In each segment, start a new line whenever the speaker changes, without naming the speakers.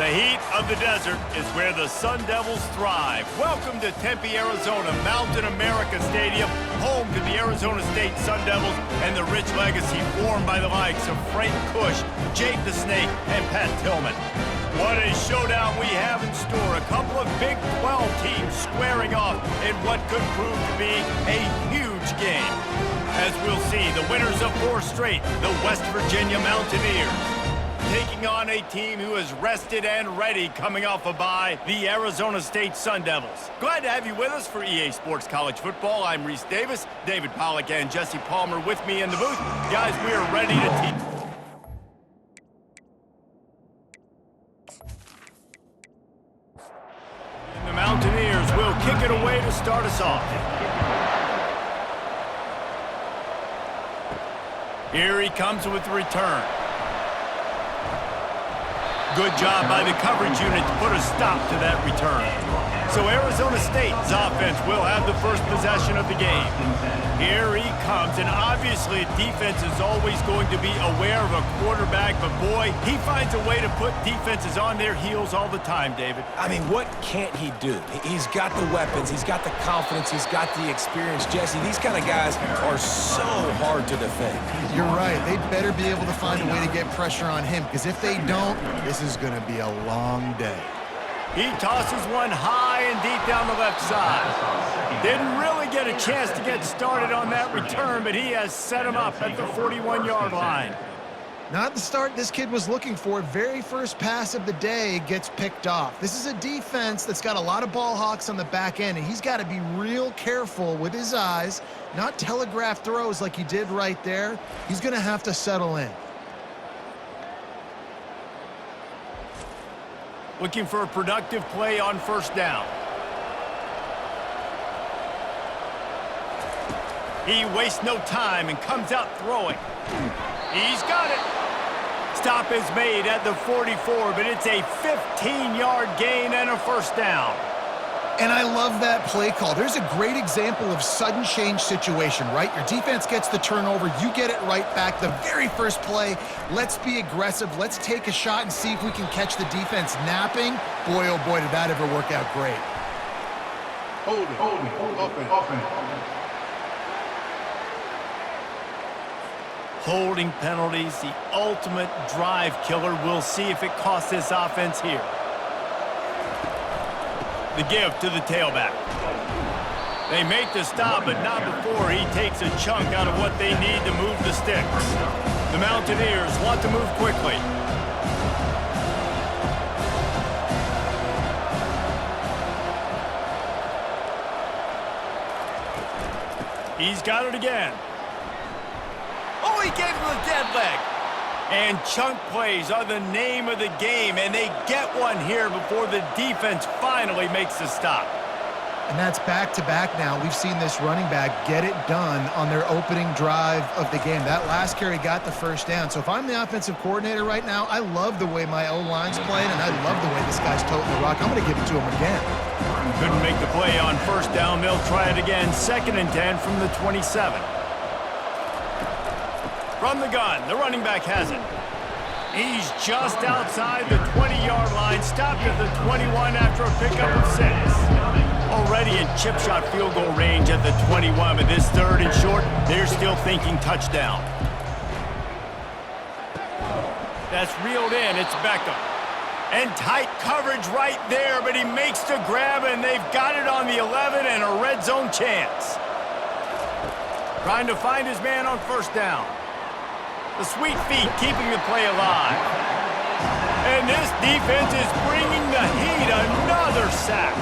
The heat of the desert is where the Sun Devils thrive. Welcome to Tempe, Arizona, Mountain America Stadium, home to the Arizona State Sun Devils and the rich legacy formed by the likes of Frank Kush, Jake the Snake, and Pat Tillman. What a showdown we have in store. A couple of Big 12 teams squaring off in what could prove to be a huge game. As we'll see, the winners of 4 straight, the West Virginia Mountaineers, taking on a team who is rested and ready coming off a bye, the Arizona State Sun Devils. Glad to have you with us for EA Sports College Football. I'm Reese Davis, David Pollack and Jesse Palmer with me in the booth. Guys, we are ready to teach. And the Mountaineers will kick it away to start us off. Here he comes with the return. Good job by the coverage unit to put a stop to that return. So Arizona State's offense will have the first possession of the game. Here he comes, and obviously defense is always going to be aware of a quarterback, but boy, he finds a way to put defenses on their heels all the time, David.
I mean, what can't he do? He's got the weapons, he's got the confidence, he's got the experience. Jesse, these kind of guys are so hard to defend.
You're right. They better be able to find a way to get pressure on him, because if they don't, this is going to be a long day.
He tosses one high and deep down the left side. Didn't really get a chance to get started on that return, but he has set him up at the 41-yard line.
Not the start this kid was looking for. Very first pass of the day gets picked off. This is a defense that's got a lot of ball hawks on the back end, and he's got to be real careful with his eyes, not telegraph throws like he did right there. He's going to have to settle in.
Looking for a productive play on first down. He wastes no time and comes out throwing. He's got it. Stop is made at the 44, but it's a 15-yard gain and a first down.
And I love that play call. There's a great example of sudden change situation, right? Your defense gets the turnover, you get it right back. The very first play, let's be aggressive. Let's take a shot and see if we can catch the defense napping. Boy, oh boy, did that ever work out great.
Holding penalties, the ultimate drive killer. We'll see if it costs this offense here. The give to the tailback. They make the stop, but not before he takes a chunk out of what they need to move the sticks. The Mountaineers want to move quickly. He's got it again. Oh, he gave him a dead leg. And chunk plays are the name of the game, and they get one here before the defense finally makes the stop.
And that's back-to-back now. We've seen this running back get it done on their opening drive of the game. That last carry got the first down. So if I'm the offensive coordinator right now, I love the way my O-line's playing, and I love the way this guy's toting the rock. I'm going to give it to him again.
Couldn't make the play on first down. They'll try it again. 2nd and 10 from the 27. From the gun, the running back has it. He's just outside the 20-yard line, stopped at the 21 after a pickup of 6. Already in chip shot field goal range at the 21, but this 3rd and short, they're still thinking touchdown. That's reeled in, it's Beckham. And tight coverage right there, but he makes the grab, and they've got it on the 11 and a red zone chance. Trying to find his man on first down. The sweet feet keeping the play alive. And this defense is bringing the heat. Another sack.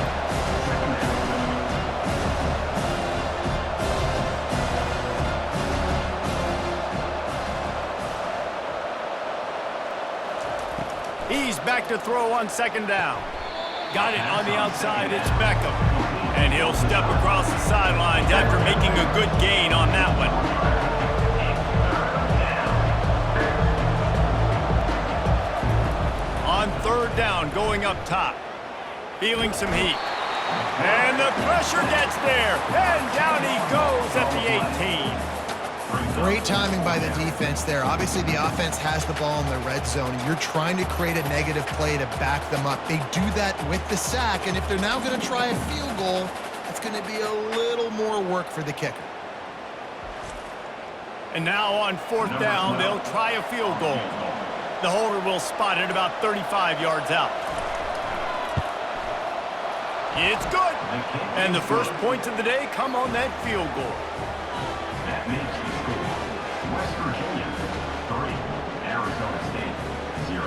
He's back to throw on 2nd down. Got it on the outside. It's Beckham. And he'll step across the sidelines after making a good gain on that one. On 3rd down, going up top. Feeling some heat. And the pressure gets there. And down he goes at the 18.
Great timing by the defense there. Obviously, the offense has the ball in the red zone, and you're trying to create a negative play to back them up. They do that with the sack, and if they're now going to try a field goal, it's going to be a little more work for the kicker.
And now on 4th down, they'll try a field goal. The holder will spot it about 35 yards out. It's good. And the first points of the day come on that field goal.
That makes the score West Virginia 3, Arizona State 0.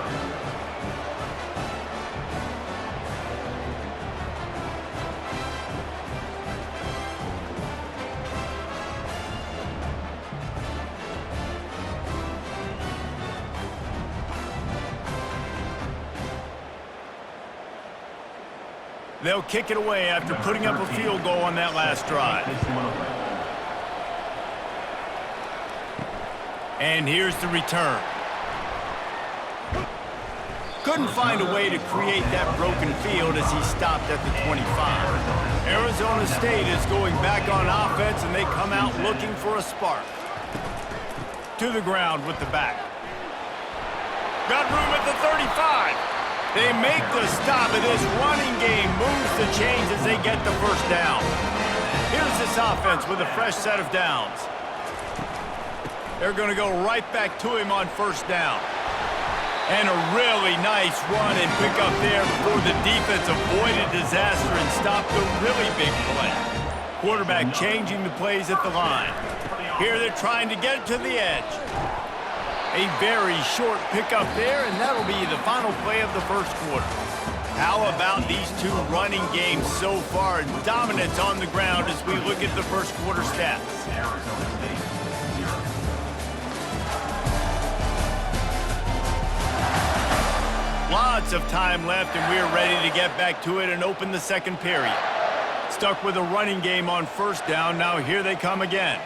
They'll kick it away after putting up a field goal on that last drive. And here's the return. Couldn't find a way to create that broken field as he stopped at the 25. Arizona State is going back on offense, and they come out looking for a spark. To the ground with the back. Got room at the 35. They make the stop, and this running game moves the chains as they get the first down. Here's this offense with a fresh set of downs. They're going to go right back to him on 1st down. And a really nice run and pick up there before the defense avoided disaster and stopped a really big play. Quarterback changing the plays at the line. Here they're trying to get it to the edge. A very short pickup there, and that'll be the final play of the first quarter. How about these two running games so far? Dominance on the ground as we look at the first quarter stats. Lots of time left, and we're ready to get back to it and open the second period. Stuck with a running game on 1st down. Now here they come again.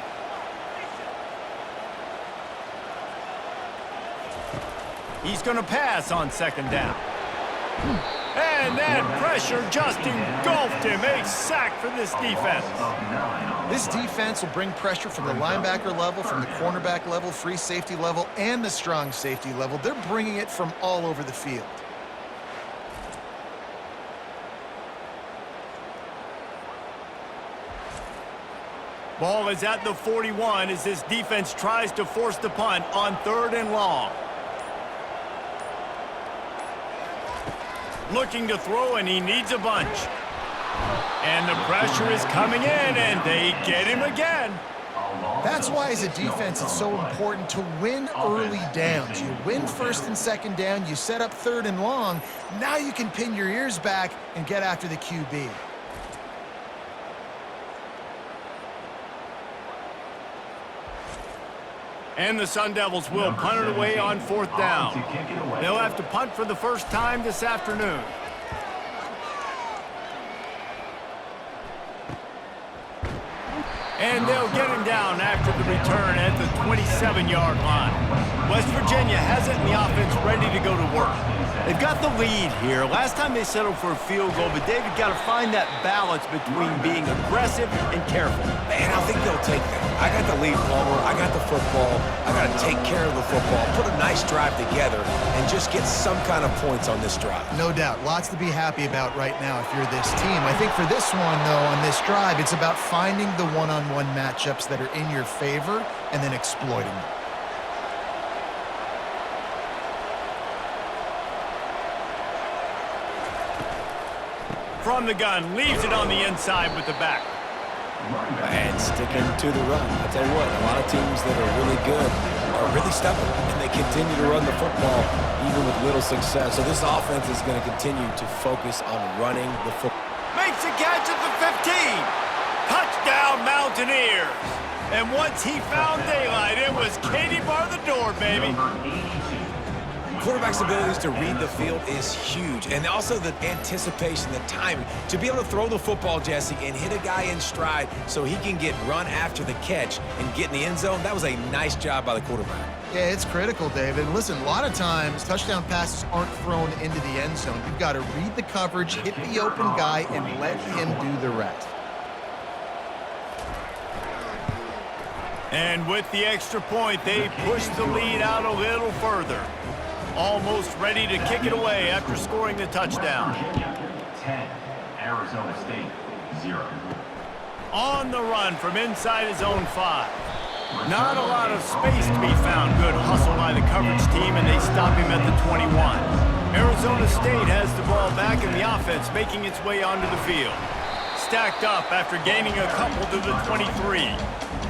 He's going to pass on 2nd down. And that pressure just engulfed him. A sack for this defense.
This defense will bring pressure from the linebacker level, from the cornerback level, free safety level, and the strong safety level. They're bringing it from all over the field.
Ball is at the 41 as this defense tries to force the punt on 3rd and long. Looking to throw, and he needs a bunch. And the pressure is coming in, and they get him again.
That's why, as a defense, it's so important to win early downs. You win 1st and 2nd down, you set up 3rd and long. Now you can pin your ears back and get after the QB.
And the Sun Devils will punt it away on 4th down. They'll have to punt for the first time this afternoon. And they'll get him down after the return at the 27-yard line. West Virginia has it in the offense ready to go to work. They've got the lead here. Last time they settled for a field goal, but David got to find that balance between being aggressive and careful.
Man, I think they'll take that. I got the lead, Palmer. I got the football. I got to take care of the football, put a nice drive together, and just get some kind of points on this drive.
No doubt. Lots to be happy about right now if you're this team. I think for this one, though, on this drive, it's about finding the one-on-one matchups that are in your favor and then exploiting them.
From the gun, leaves it on the inside with the back.
And sticking to the run. I tell you what, a lot of teams that are really good are really stubborn, and they continue to run the football even with little success. So this offense is going to continue to focus on running the football.
Makes a catch at the 15. Touchdown, Mountaineers. And once he found daylight, it was Katie bar the door, baby.
Quarterback's abilities to read the field is huge, and also the anticipation, the timing. To be able to throw the football, Jesse, and hit a guy in stride so he can get run after the catch and get in the end zone, that was a nice job by the quarterback.
Yeah, it's critical, David. Listen, a lot of times touchdown passes aren't thrown into the end zone. You've got to read the coverage, hit the open guy, and let him do the rest.
And with the extra point, they push the lead out a little further. Almost ready to kick it away after scoring the touchdown.
Virginia, 10. Arizona State, 0.
On the run from inside his own 5. Not a lot of space to be found. Good hustle by the coverage team, and they stop him at the 21. Arizona State has the ball back in the offense, making its way onto the field. Stacked up after gaining a couple to the 23.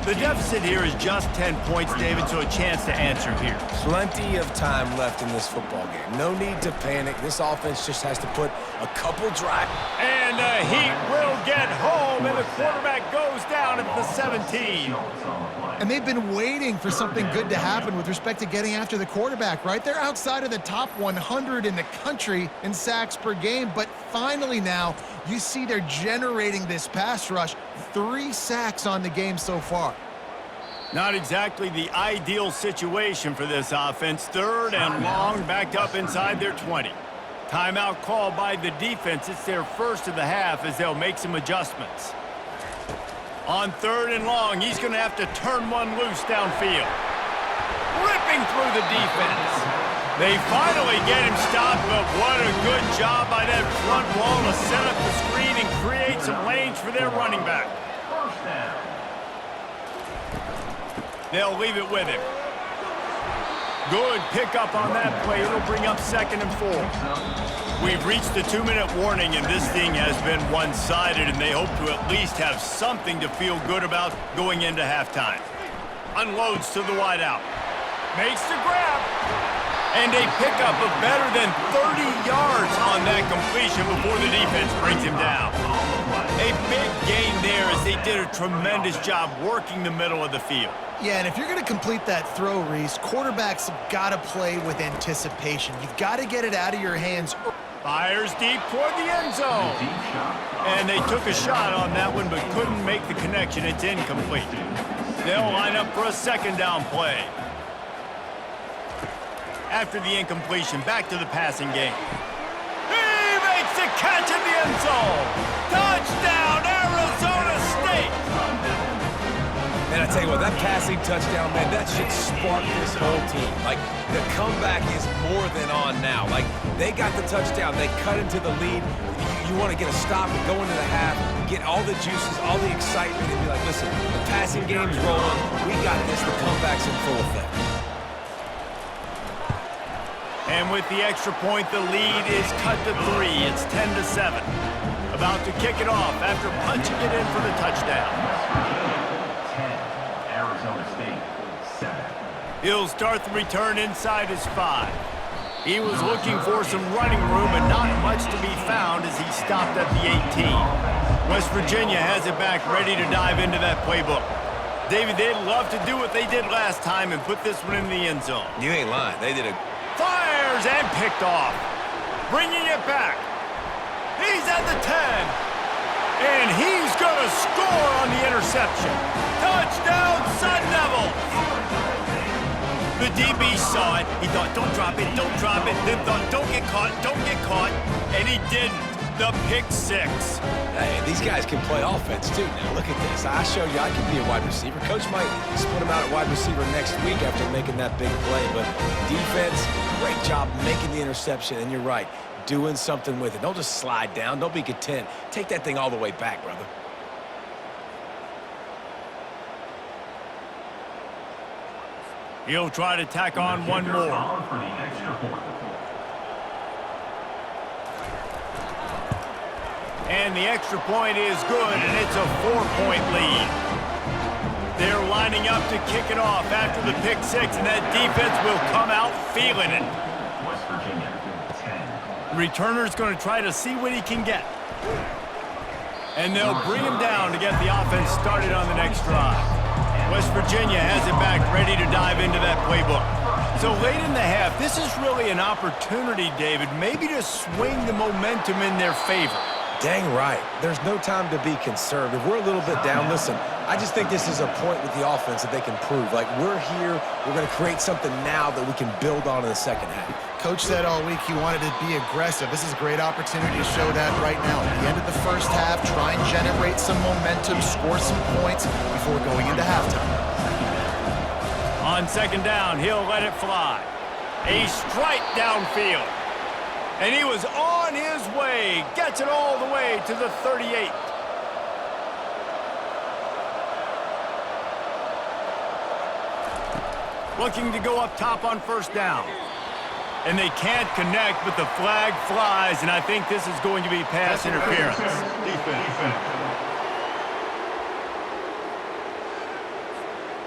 The deficit here is just 10 points, David, so a chance to answer here.
Plenty of time left in this football game. No need to panic. This offense just has to put a couple drives.
And the Heat will get home, and the quarterback goes down at the 17.
And they've been waiting for something good to happen with respect to getting after the quarterback, right? They're outside of the top 100 in the country in sacks per game, but finally now you see they're generating this pass rush. 3 sacks on the game so far.
Not exactly the ideal situation for this offense. 3rd and long, backed up inside their 20. Timeout called by the defense. It's their first of the half as they'll make some adjustments. On 3rd and long, he's going to have to turn one loose downfield. Ripping through the defense. They finally get him stopped, but what a good job by that front wall to set up the screen and create some lanes for their running back.
First down.
They'll leave it with him. Good pickup on that play. It'll bring up 2nd and 4. We've reached the 2-minute warning, and this thing has been one-sided, and they hope to at least have something to feel good about going into halftime. Unloads to the wideout. Makes the grab. And a pickup of better than 30 yards on that completion before the defense brings him down. A big gain there as they did a tremendous job working the middle of the field.
Yeah, and if you're going to complete that throw, Reese, quarterbacks have got to play with anticipation. You've got to get it out of your hands.
Fires deep toward the end zone. And they took a shot on that one but couldn't make the connection. It's incomplete. They'll line up for a 2nd down play. After the incompletion, back to the passing game. He makes the catch in the end zone. Touchdown, Arizona State.
And I tell you what, that passing touchdown, man, that should spark this whole team. Like, the comeback is more than on now. Like, they got the touchdown. They cut into the lead. You want to get a stop and go into the half, get all the juices, all the excitement, and be like, listen, the passing game's rolling. We got this. The comeback's in full effect.
And with the extra point, the lead is cut to 3. It's 10-7. About to kick it off after punching it in for the touchdown.
10. Arizona State, 7.
He'll start the return inside his 5. He was looking for some running room and not much to be found as he stopped at the 18. West Virginia has it back ready to dive into that playbook. David, they'd love to do what they did last time and put this one in the end zone.
You ain't lying. They did a...
Fires and picked off. Bringing it back. He's at the 10. And he's going to score on the interception. Touchdown, Sun Devils. The DB saw it. He thought, don't drop it, don't drop it. Then thought, don't get caught, don't get caught. And he didn't. The pick 6.
Hey, these guys can play offense, too. Now, look at this. I showed you I can be a wide receiver. Coach might split him out at wide receiver next week after making that big play. But defense, great job making the interception. And you're right, doing something with it. Don't just slide down. Don't be content. Take that thing all the way back, brother.
He'll try to tack on one more.
For the extra point.
And the extra point is good, and it's a 4-point lead. They're lining up to kick it off after the pick 6, and that defense will come out feeling it.
West Virginia, 10.
The returner's going to try to see what he can get. And they'll bring him down to get the offense started on the next drive. West Virginia has it back ready to dive into that playbook. So late in the half, this is really an opportunity, David, maybe to swing the momentum in their favor.
Dang right. There's no time to be conservative. We're a little bit down. Listen, I just think this is a point with the offense that they can prove. Like, we're here. We're going to create something now that we can build on in the second half.
Coach said all week he wanted to be aggressive. This is a great opportunity to show that right now. At the end of the first half, try and generate some momentum, score some points before going into halftime.
On second down, he'll let it fly. A strike downfield. And he was on his way. Gets it all the way to the 38. Looking to go up top on first down. And they can't connect, but the flag flies, and I think this is going to be pass interference.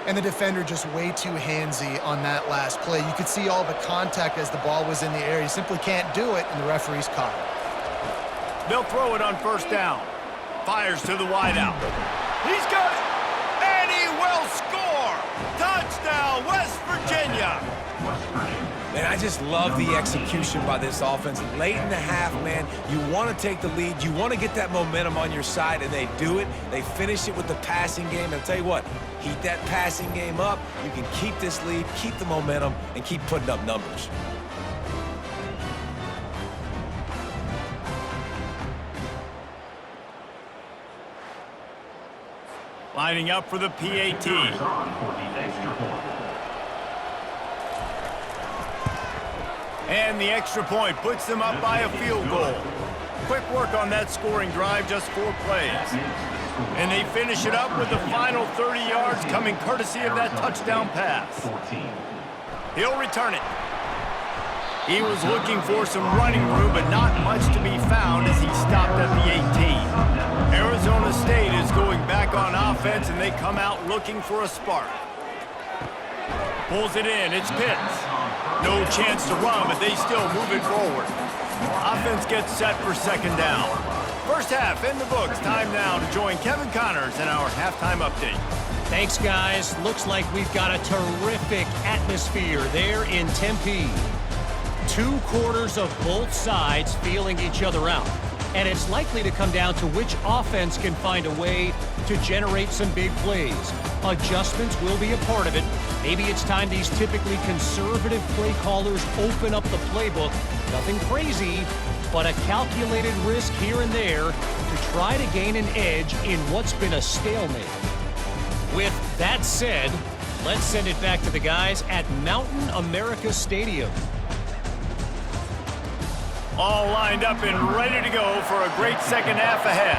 And the defender just way too handsy on that last play. You could see all the contact as the ball was in the air. You simply can't do it, and the referee's caught it.
They'll throw it on first down. Fires to the wideout. He's got it, and he will score. Touchdown, West Virginia.
Man, I just love the execution by this offense. Late in the half, man, you want to take the lead. You want to get that momentum on your side, and they do it. They finish it with the passing game. And I'll tell you what, heat that passing game up. You can keep this lead, keep the momentum, and keep putting up numbers.
Lining up for the PAT. And the extra point puts them up by a field goal. Quick work on that scoring drive, just 4 plays. And they finish it up with the final 30 yards coming courtesy of that touchdown pass. He'll return it. He was looking for some running room, but not much to be found as he stopped at the 18. Arizona State is going back on offense, and they come out looking for a spark. Pulls it in. It's Pitts. No chance to run, but they still move it forward. Offense gets set for second down. First half in the books. Time now to join Kevin Connors in our halftime update.
Thanks, guys. Looks like we've got a terrific atmosphere there in Tempe. 2 quarters of both sides feeling each other out. And it's likely to come down to which offense can find a way to generate some big plays. Adjustments will be a part of it. Maybe it's time these typically conservative play callers open up the playbook. Nothing crazy, but a calculated risk here and there to try to gain an edge in what's been a stalemate. With that said, let's send it back to the guys at Mountain America Stadium.
All lined up and ready to go for a great second half ahead.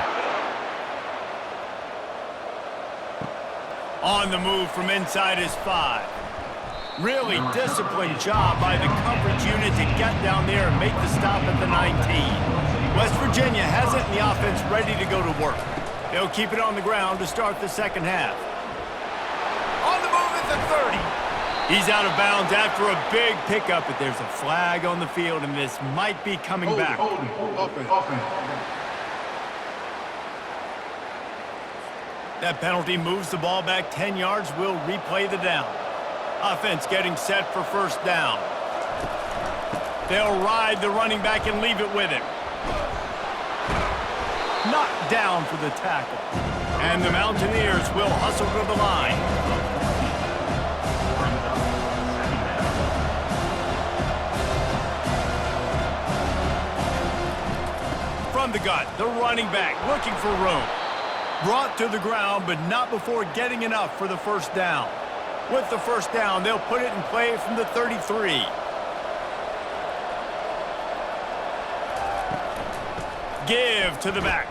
On the move from inside his 5. Really disciplined job by the coverage unit to get down there and make the stop at the 19. West Virginia has it in the offense ready to go to work. They'll keep it on the ground to start the second half. On the move at the 30. He's out of bounds after a big pickup, but there's a flag on the field, and this might be coming back. That penalty moves the ball back 10 yards. We'll replay the down. Offense getting set for first down. They'll ride the running back and leave it with him. Knocked down for the tackle. And the Mountaineers will hustle to the line. From the gun, the running back looking for room. Brought to the ground, but not before getting enough for the first down. With the first down, they'll put it in play from the 33. Give to the back.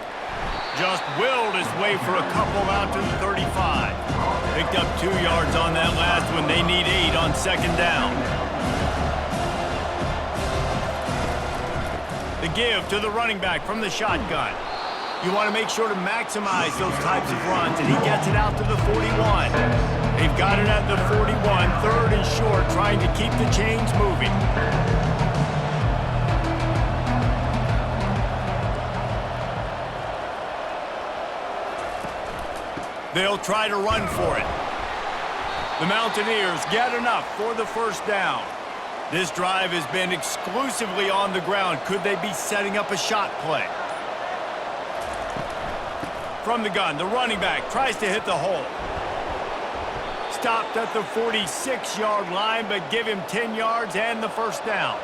Just willed his way for a couple out to the 35. Picked up 2 yards on that last one. They need 8 on second down. The give to the running back from the shotgun. You want to make sure to maximize those types of runs, and he gets it out to the 41. They've got it at the 41, 3rd and short, trying to keep the chains moving. They'll try to run for it. The Mountaineers get enough for the first down. This drive has been exclusively on the ground. Could they be setting up a shot play? From the gun, the running back tries to hit the hole. Stopped at the 46-yard line, but give him 10 yards and the first down.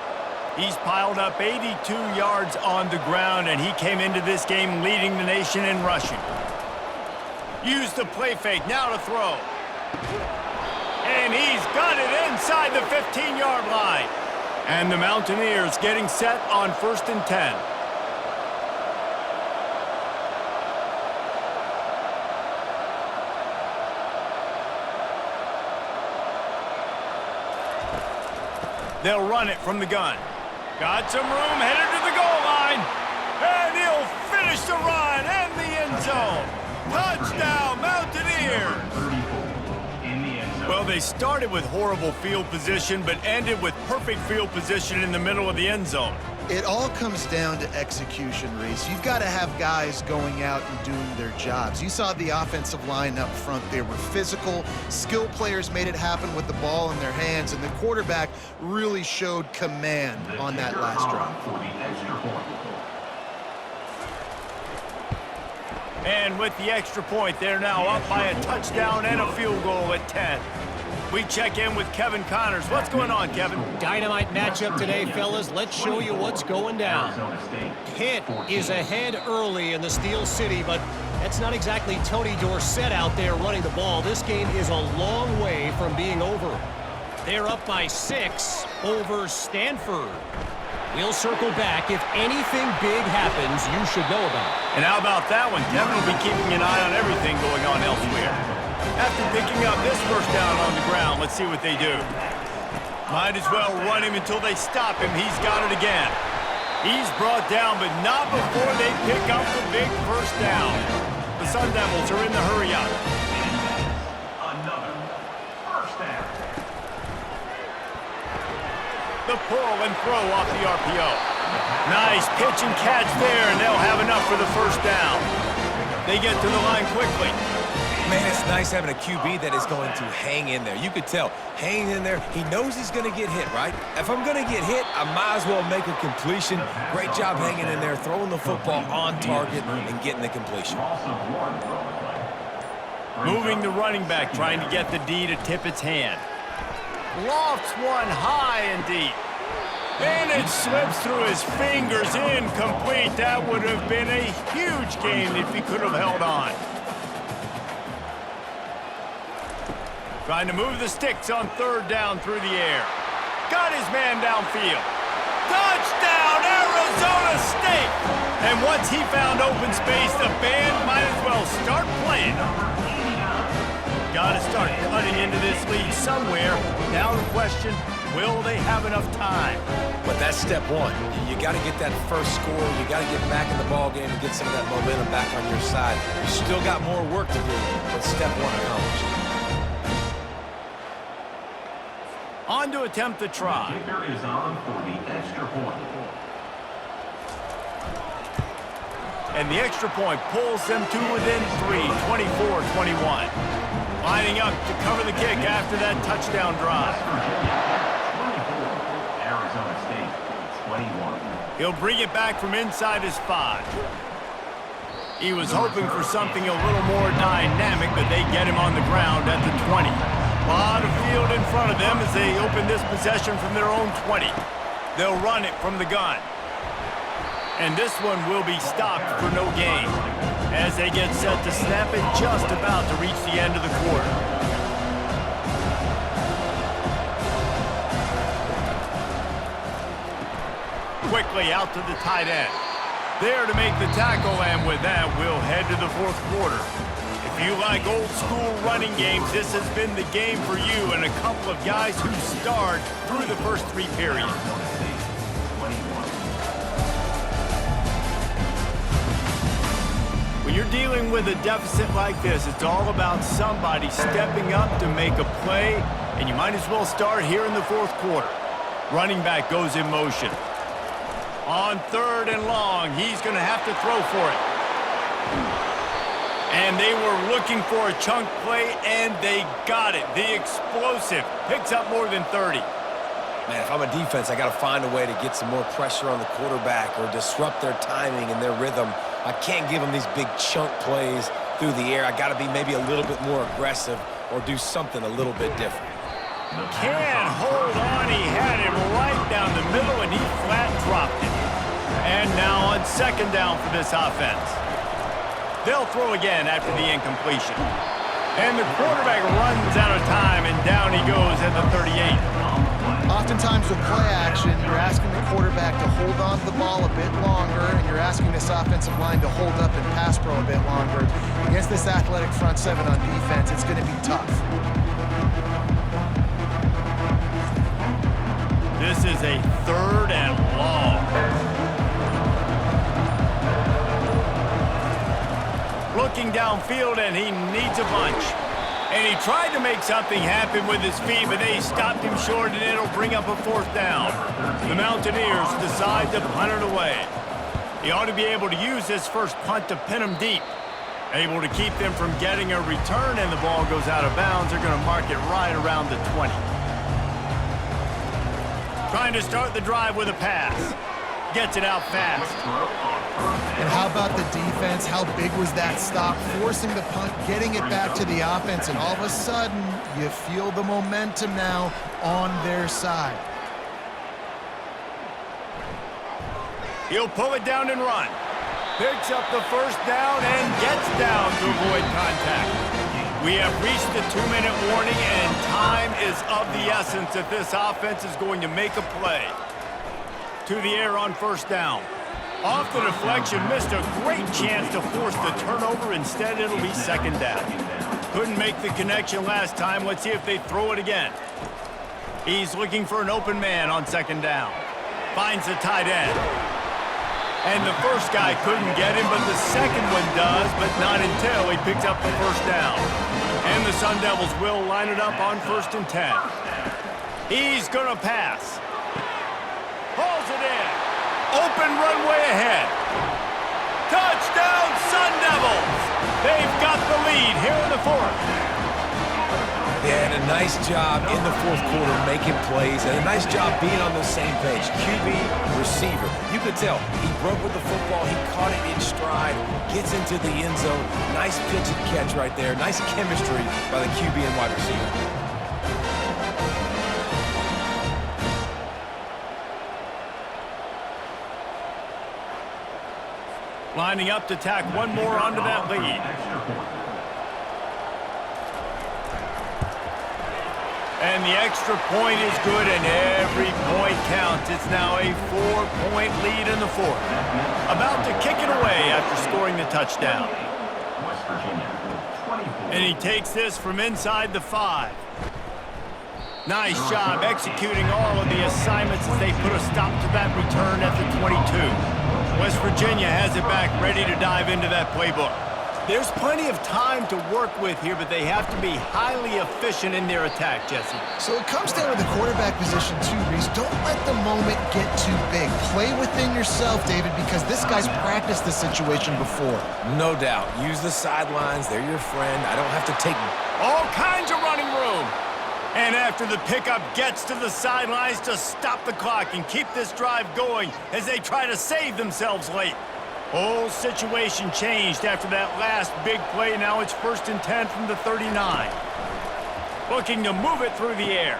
He's piled up 82 yards on the ground, and he came into this game leading the nation in rushing. Use the play fake, now to throw. And he's got it inside the 15-yard line. And the Mountaineers getting set on 1st and 10. They'll run it from the gun. Got some room, headed to the goal line. And he'll finish the run and the end zone. Touchdown, Mountaineers. Well, they started with horrible field position, but ended with perfect field position in the middle of the end zone.
It all comes down to execution, Reese. You've got to have guys going out and doing their jobs. You saw the offensive line up front. They were physical. Skill players made it happen with the ball in their hands, and the quarterback really showed command on that last drive.
And with the extra point, they're now up by a touchdown and a field goal at 10. We check in with Kevin Connors. What's going on, Kevin?
Dynamite matchup today, fellas. Let's show you what's going down. Pitt is ahead early in the Steel City, but that's not exactly Tony Dorsett out there running the ball. This game is a long way from being over. They're up by 6 over Stanford. We'll circle back. If anything big happens, you should know about it.
And how about that one? Kevin will be keeping an eye on everything going on elsewhere. After picking up this first down on the ground, let's see what they do. Might as well run him until they stop him. He's got it again. He's brought down, but not before they pick up the big first down. The Sun Devils are in the hurry up.
Another first down.
The pull and throw off the RPO. Nice pitch and catch there, and they'll have enough for the first down. They get to the line quickly.
Man, it's nice having a QB that is going to hang in there. You could tell, hanging in there, he knows he's going to get hit, right? If I'm going to get hit, I might as well make a completion. Great job hanging in there, throwing the football on target and getting the completion.
Moving the running back, trying to get the D to tip its hand. Lofts one high and deep. And it slips through his fingers, incomplete. That would have been a huge game if he could have held on. Trying to move the sticks on 3rd down through the air. Got his man downfield. Touchdown, Arizona State! And once he found open space, the band might as well start playing. Got to start cutting into this lead somewhere. Now the question, will they have enough time?
But that's step one. You got to get that first score. You got to get back in the ball game and get some of that momentum back on your side. You still got more work to do, but step one accomplished.
On to attempt the try.
The kicker is on for the extra point.
And the extra point pulls them to within 3, 24-21. Lining up to cover the kick after that touchdown drive.
24, Arizona State, 21.
He'll bring it back from inside his 5. He was hoping for something a little more dynamic, but they get him on the ground at the 20. A lot of field in front of them as they open this possession from their own 20. They'll run it from the gun. And this one will be stopped for no gain as they get set to snap it just about to reach the end of the quarter. Quickly out to the tight end. There to make the tackle, and with that, we'll head to the 4th quarter. If you like old-school running games, this has been the game for you and a couple of guys who starred through the first 3 periods. When you're dealing with a deficit like this, it's all about somebody stepping up to make a play, and you might as well start here in the 4th quarter. Running back goes in motion. On 3rd and long, he's going to have to throw for it. And they were looking for a chunk play, and they got it. The explosive picks up more than 30.
Man, if I'm a defense, I got to find a way to get some more pressure on the quarterback or disrupt their timing and their rhythm. I can't give them these big chunk plays through the air. I got to be maybe a little bit more aggressive or do something a little bit different.
Can't hold on. He had it right down the middle, and he flat dropped it. And now on 2nd down for this offense. They'll throw again after the incompletion. And the quarterback runs out of time, and down he goes at the 38.
Oftentimes with play action, you're asking the quarterback to hold on to the ball a bit longer, and you're asking this offensive line to hold up and pass pro a bit longer. Against this athletic front seven on defense, it's going to be tough.
This is a 3rd and long. Looking downfield, and he needs a bunch. And he tried to make something happen with his feet, but they stopped him short, and it'll bring up a 4th down. The Mountaineers decide to punt it away. He ought to be able to use this first punt to pin them deep. Able to keep them from getting a return, and the ball goes out of bounds. They're going to mark it right around the 20. Trying to start the drive with a pass. Gets it out fast.
And how about the defense? How big was that stop? Forcing the punt, getting it back to the offense, and all of a sudden, you feel the momentum now on their side.
He'll pull it down and run. Picks up the first down and gets down to avoid contact. We have reached the 2-minute warning, and time is of the essence if this offense is going to make a play. To the air on first down. Off the deflection, missed a great chance to force the turnover. Instead, it'll be 2nd down. Couldn't make the connection last time. Let's see if they throw it again. He's looking for an open man on 2nd down. Finds the tight end. And the first guy couldn't get him, but the second one does, but not until he picks up the first down. And the Sun Devils will line it up on 1st and 10. He's going to pass. Pulls it in. Open runway ahead. Touchdown, Sun Devils! They've got the lead here in the 4th.
Yeah, and a nice job in the 4th quarter making plays, and a nice job being on the same page. QB, receiver. You could tell he broke with the football. He caught it in stride, gets into the end zone. Nice pitch and catch right there. Nice chemistry by the QB and wide receiver.
Lining up to tack one more onto that lead. And the extra point is good, and every point counts. It's now a 4-point lead in the 4th. About to kick it away after scoring the touchdown. And he takes this from inside the 5. Nice job executing all of the assignments as they put a stop to that return at the 22. West Virginia has it back, ready to dive into that playbook. There's plenty of time to work with here, but they have to be highly efficient in their attack, Jesse.
So it comes down to the quarterback position too, Reese. Don't let the moment get too big. Play within yourself, David, because this guy's practiced this situation before.
No doubt. Use the sidelines. They're your friend. I don't have to take
all kinds of running room. And after the pickup, gets to the sidelines to stop the clock and keep this drive going as they try to save themselves late. Whole situation changed after that last big play. Now it's 1st and 10 from the 39. Looking to move it through the air.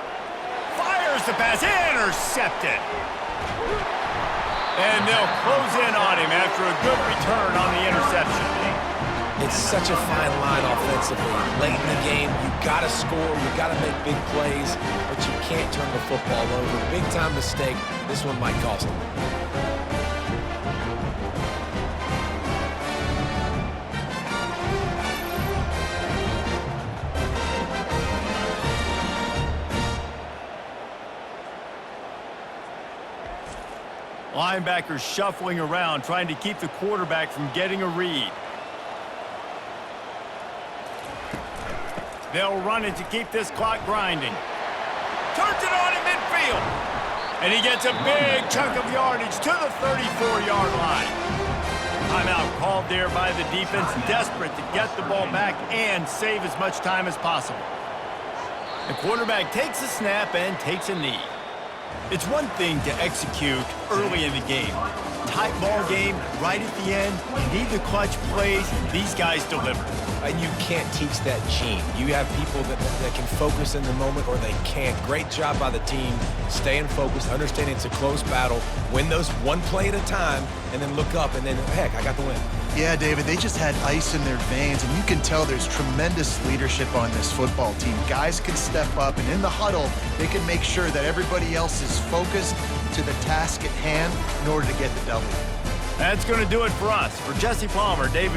Fires the pass, intercepted. And they'll close in on him after a good return on the interception.
It's such a fine line offensively. Late in the game, you got to score, you got to make big plays, but you can't turn the football over. Big time mistake. This one might cost them.
Linebackers shuffling around, trying to keep the quarterback from getting a read. They'll run it to keep this clock grinding. Turns it on in midfield. And he gets a big chunk of yardage to the 34-yard line. Timeout called there by the defense, desperate to get the ball back and save as much time as possible. The quarterback takes a snap and takes a knee. It's one thing to execute early in the game, tight ball game right at the end. You need the clutch plays. These guys deliver.
And you can't teach that gene. You have people that can focus in the moment or they can't. Great job by the team, staying focused, understanding it's a close battle, win those one play at a time, and then look up, and then, heck, I got the win.
Yeah, David, they just had ice in their veins, and you can tell there's tremendous leadership on this football team. Guys can step up, and in the huddle, they can make sure that everybody else is focused to the task at hand in order to get the W.
That's going to do it for us. For Jesse Palmer, David